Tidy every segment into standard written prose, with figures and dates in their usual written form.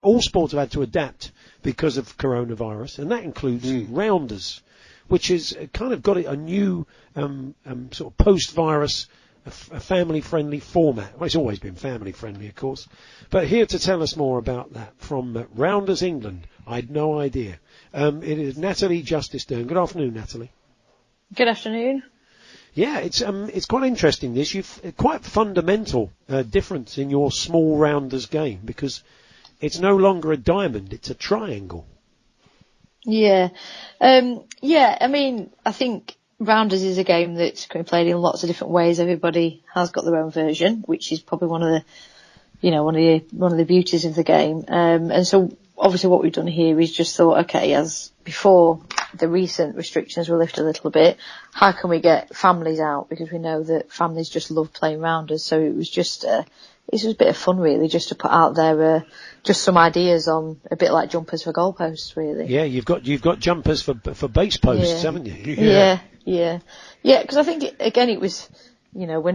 all sports have had to adapt because of coronavirus, and that includes rounders, which is kind of got a new sort of post-virus, a family-friendly format. Well, it's always been family-friendly, of course. But here to tell us more about that from Rounders England, I had no idea. It is Natalie Justice-Dearn. Good afternoon, Natalie. Good afternoon. Yeah, it's quite interesting. You've quite fundamental difference in your small rounders game, because it's no longer a diamond; it's a triangle. Yeah, I mean, I think rounders is a game that's can be played in lots of different ways. Everybody has got their own version, which is probably one of the beauties of the game. And so obviously what we've done here is just thought, okay, as before the recent restrictions were lifted a little bit, how can we get families out? Because we know that families just love playing rounders. So it was just, it was a bit of fun really, just to put out there, just some ideas on a bit like jumpers for goalposts really. Yeah, you've got jumpers for base posts, haven't you? Yeah. Because I think it was, we're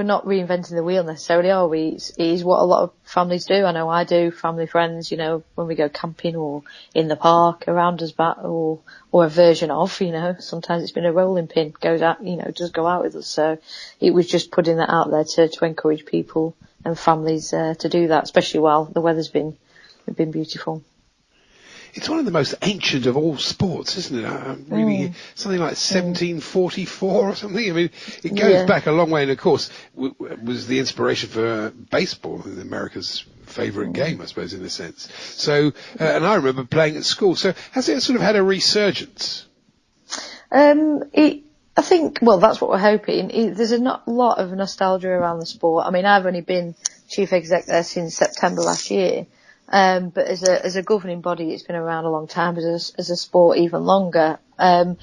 not reinventing the wheel necessarily, are we? It is what a lot of families do. I know I do. Family, friends, when we go camping or in the park, a rounders bat or a version of, sometimes it's been a rolling pin goes out, does go out with us. So it was just putting that out there to encourage people and families to do that, especially while the weather's been beautiful. It's one of the most ancient of all sports, isn't it? I'm reading something like 1744 or something. I mean, it goes back a long way, and of course, was the inspiration for baseball, America's favourite game, I suppose, in a sense. So, and I remember playing at school. So, has it sort of had a resurgence? I think, well, that's what we're hoping. There's a lot of nostalgia around the sport. I mean, I've only been chief exec there since September last year. But as a governing body, it's been around a long time, as a sport even longer. I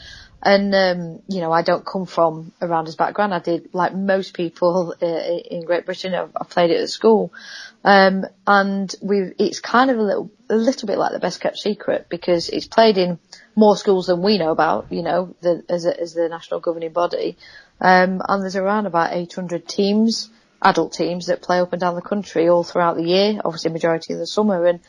don't come from a rounders background. I did, like most people in Great Britain, I played it at school. It's kind of a little bit like the best kept secret, because it's played in more schools than we know about, as the national governing body. And there's around about 800 teams, adult teams, that play up and down the country all throughout the year, obviously majority in the summer.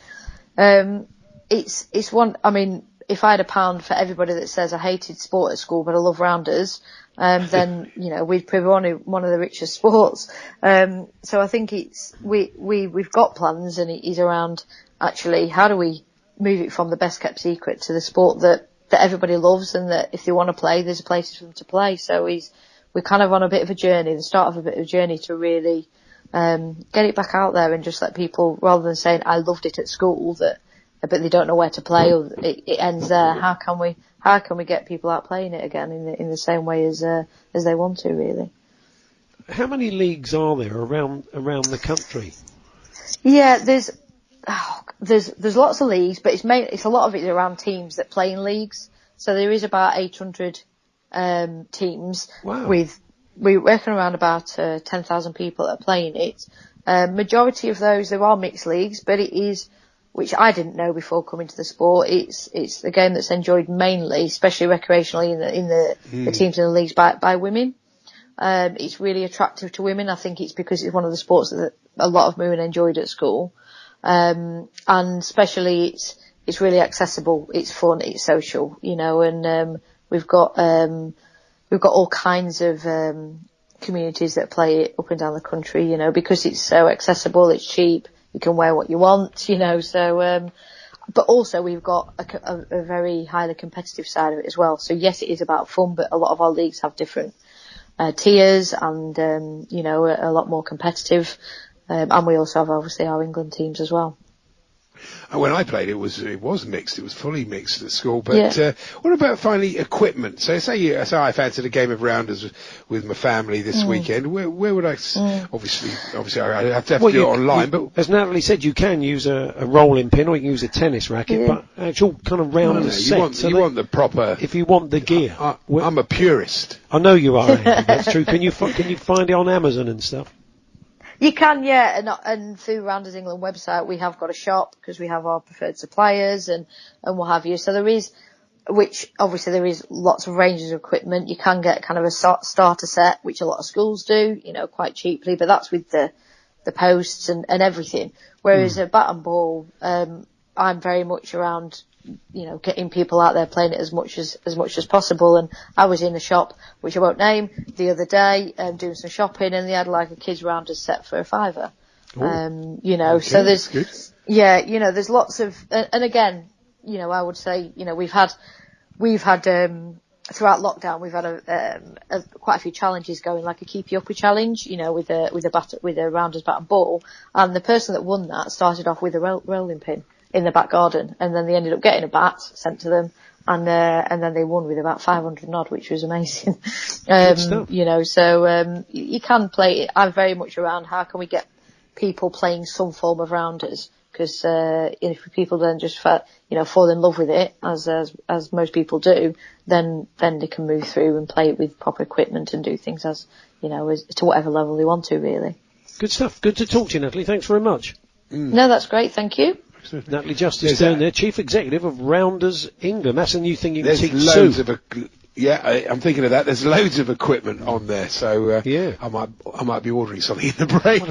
And it's one, I mean, if I had £1 for everybody that says I hated sport at school but I love rounders, then we'd probably one of the richest sports. So I think we've got plans, and it is around actually how do we move it from the best kept secret to the sport that everybody loves, and that if they want to play, there's places for them to play. So we're kind of on a bit of a journey, the start of a bit of a journey to really get it back out there and just let people, rather than saying I loved it at school, but they don't know where to play, or it ends there. How can we get people out playing it again in the same way as they want to, really? How many leagues are there around the country? Yeah, there's lots of leagues, but it's a lot of it around teams that play in leagues. So there is about 800 teams. Wow. We reckon around about 10,000 people that are playing it. Majority of those, there are mixed leagues, but it is, which I didn't know before coming to the sport, it's a game that's enjoyed mainly, especially recreationally, in the teams in the leagues by women. It's really attractive to women. I think it's because it's one of the sports that a lot of women enjoyed at school. And especially it's really accessible, it's fun, it's social, and we've got all kinds of communities that play it up and down the country, because it's so accessible, it's cheap, you can wear what you want, so but also we've got a very highly competitive side of it as well. So yes, it is about fun, but a lot of our leagues have different tiers and a lot more competitive, and we also have obviously our England teams as well. When I played, it was mixed. It was fully mixed at school. But what about finally equipment? So say I fancied a game of rounders with my family this weekend. Where would I? Obviously, I have to do it online. But as Natalie said, you can use a rolling pin, or you can use a tennis racket. But actual kind of rounders set. You want the proper. If you want the gear, I'm a purist. I know you are. Andy, that's true. Can you find it on Amazon and stuff? You can, yeah, and through Rounders England website we have got a shop, because we have our preferred suppliers and what have you. So there is lots of ranges of equipment. You can get kind of a starter set, which a lot of schools do, quite cheaply, but that's with the the posts and everything. Whereas a bat and ball, I'm very much around, getting people out there playing it as much as possible. And I was in a shop, which I won't name, the other day, doing some shopping, and they had like a kids rounders set for £5. Okay, so there's, good. there's lots of, and again, I would say, we've had throughout lockdown, we've had quite a few challenges going, like a keep you uppy challenge, with a rounders bat and ball. And the person that won that started off with a rolling pin in the back garden, and then they ended up getting a bat sent to them, and then they won with about 500 odd, which was amazing. So you can play it. I'm very much around how can we get people playing some form of rounders, because if people then just fall in love with it, as most people do, then they can move through and play it with proper equipment and do things as to whatever level they want to, really. Good stuff. Good to talk to you, Natalie. Thanks very much. No, that's great. Thank you. Natalie Justice-Dearn there, Chief Executive of Rounders England. That's a new thing you can teach loads of I'm thinking of that. There's loads of equipment on there, so yeah. I might be ordering something in the break.